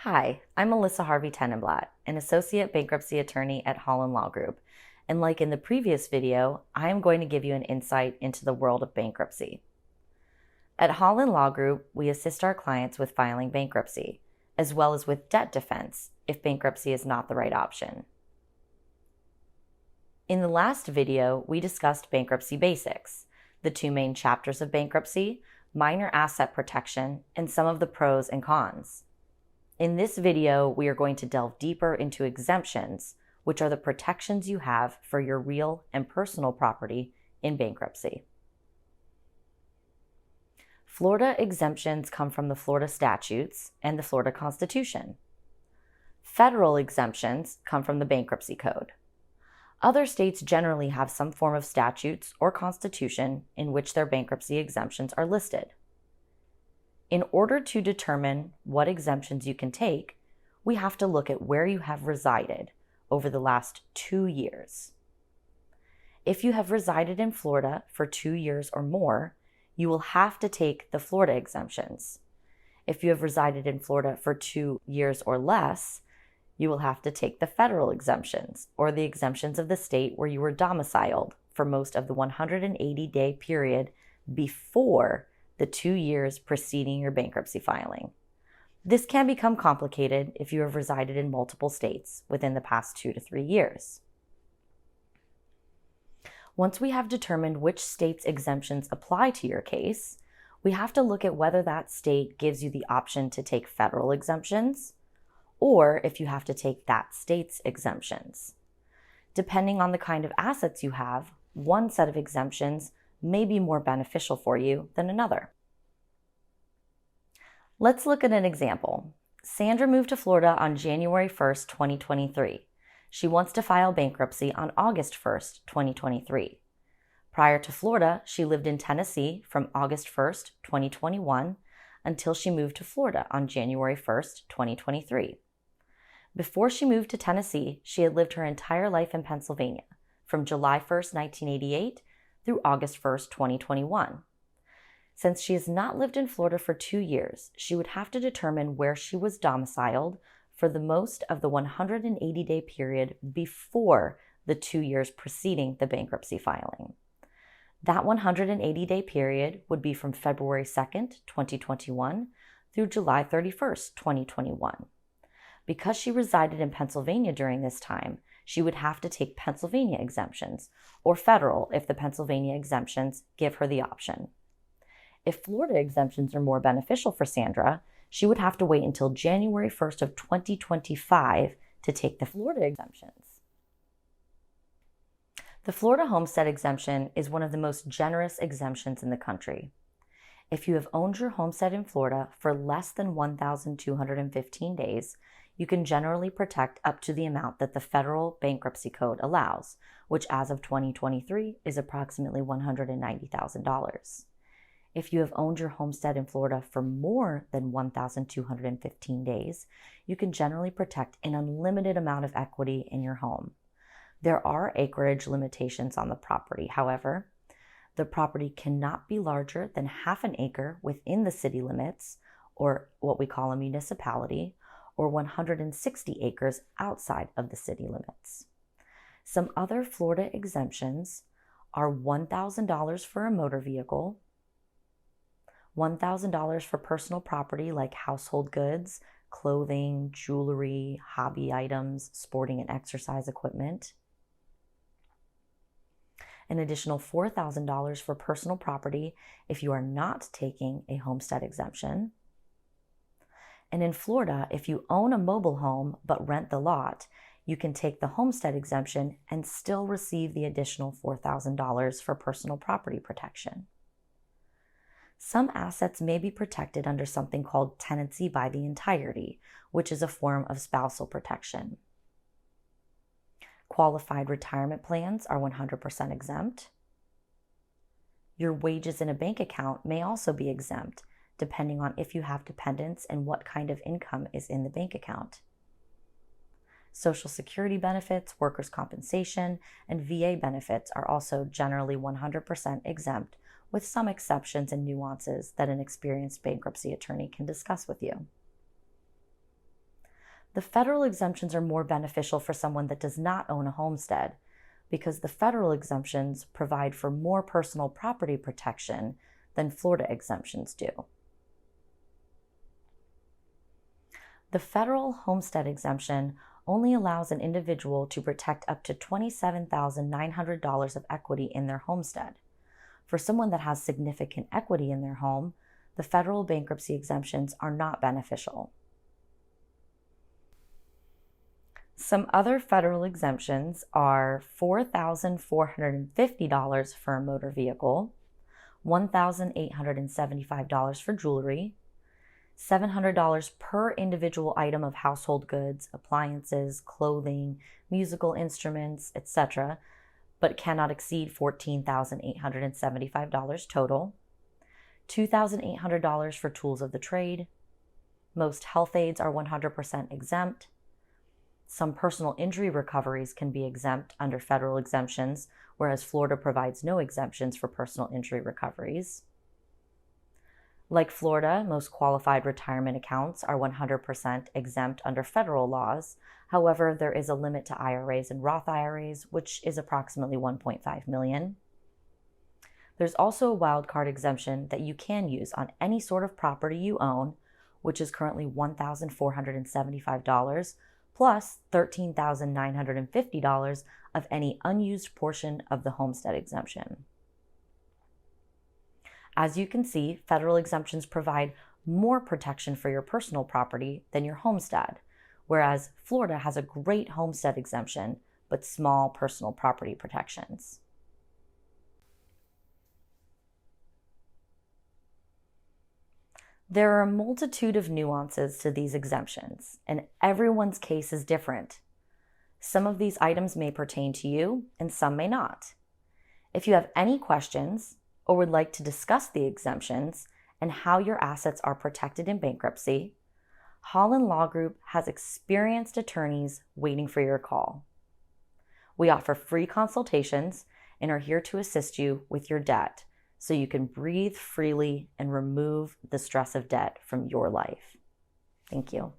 Hi, I'm Melissa Harvey Tenenblatt, an associate bankruptcy attorney at Holland Law Group. And like in the previous video, I am going to give you an insight into the world of bankruptcy. At Holland Law Group, we assist our clients with filing bankruptcy, as well as with debt defense if bankruptcy is not the right option. In the last video, we discussed bankruptcy basics, the two main chapters of bankruptcy, minor asset protection, and some of the pros and cons. In this video, we are going to delve deeper into exemptions, which are the protections you have for your real and personal property in bankruptcy. Florida exemptions come from the Florida statutes and the Florida Constitution. Federal exemptions come from the Bankruptcy Code. Other states generally have some form of statutes or constitution in which their bankruptcy exemptions are listed. In order to determine what exemptions you can take, we have to look at where you have resided over the last 2 years. If you have resided in Florida for 2 years or more, you will have to take the Florida exemptions. If you have resided in Florida for 2 years or less, you will have to take the federal exemptions, or the exemptions of the state where you were domiciled for most of the 180-day period before the 2 years preceding your bankruptcy filing. This can become complicated if you have resided in multiple states within the past 2 to 3 years. Once we have determined which state's exemptions apply to your case, we have to look at whether that state gives you the option to take federal exemptions, or if you have to take that state's exemptions. Depending on the kind of assets you have, one set of exemptions may be more beneficial for you than another. Let's look at an example. Sandra moved to Florida on January 1st, 2023. She wants to file bankruptcy on August 1st, 2023. Prior to Florida, she lived in Tennessee from August 1st, 2021 until she moved to Florida on January 1st, 2023. Before she moved to Tennessee, she had lived her entire life in Pennsylvania from July 1st, 1988 through August 1st, 2021. Since she has not lived in Florida for 2 years, she would have to determine where she was domiciled for the most of the 180-day period before the 2 years preceding the bankruptcy filing. That 180-day period would be from February 2nd, 2021 through July 31st, 2021. Because she resided in Pennsylvania during this time, she would have to take Pennsylvania exemptions, or federal if the Pennsylvania exemptions give her the option. If Florida exemptions are more beneficial for Sandra, she would have to wait until January 1st of 2025 to take the Florida exemptions. The Florida homestead exemption is one of the most generous exemptions in the country. If you have owned your homestead in Florida for less than 1,215 days, you can generally protect up to the amount that the federal bankruptcy code allows, which as of 2023 is approximately $190,000. If you have owned your homestead in Florida for more than 1,215 days, you can generally protect an unlimited amount of equity in your home. There are acreage limitations on the property. However, the property cannot be larger than half an acre within the city limits, or what we call a municipality, or 160 acres outside of the city limits. Some other Florida exemptions are $1,000 for a motor vehicle, $1,000 for personal property like household goods, clothing, jewelry, hobby items, sporting and exercise equipment, an additional $4,000 for personal property if you are not taking a homestead exemption. And in Florida, if you own a mobile home but rent the lot, you can take the homestead exemption and still receive the additional $4,000 for personal property protection. Some assets may be protected under something called tenancy by the entirety, which is a form of spousal protection. Qualified retirement plans are 100% exempt. Your wages in a bank account may also be exempt, depending on if you have dependents and what kind of income is in the bank account. Social Security benefits, workers' compensation, and VA benefits are also generally 100% exempt, with some exceptions and nuances that an experienced bankruptcy attorney can discuss with you. The federal exemptions are more beneficial for someone that does not own a homestead because the federal exemptions provide for more personal property protection than Florida exemptions do. The federal homestead exemption only allows an individual to protect up to $27,900 of equity in their homestead. For someone that has significant equity in their home, the federal bankruptcy exemptions are not beneficial. Some other federal exemptions are $4,450 for a motor vehicle, $1,875 for jewelry, $700 per individual item of household goods, appliances, clothing, musical instruments, etc., but cannot exceed $14,875 total, $2,800 for tools of the trade. Most health aids are 100% exempt. Some personal injury recoveries can be exempt under federal exemptions, whereas Florida provides no exemptions for personal injury recoveries. Like Florida, most qualified retirement accounts are 100% exempt under federal laws. However, there is a limit to IRAs and Roth IRAs, which is approximately 1.5 million. There's also a wildcard exemption that you can use on any sort of property you own, which is currently $1,475, plus $13,950 of any unused portion of the homestead exemption. As you can see, federal exemptions provide more protection for your personal property than your homestead, whereas Florida has a great homestead exemption, but small personal property protections. There are a multitude of nuances to these exemptions, and everyone's case is different. Some of these items may pertain to you, and some may not. If you have any questions, or would like to discuss the exemptions and how your assets are protected in bankruptcy, Holland Law Group has experienced attorneys waiting for your call. We offer free consultations and are here to assist you with your debt so you can breathe freely and remove the stress of debt from your life. Thank you.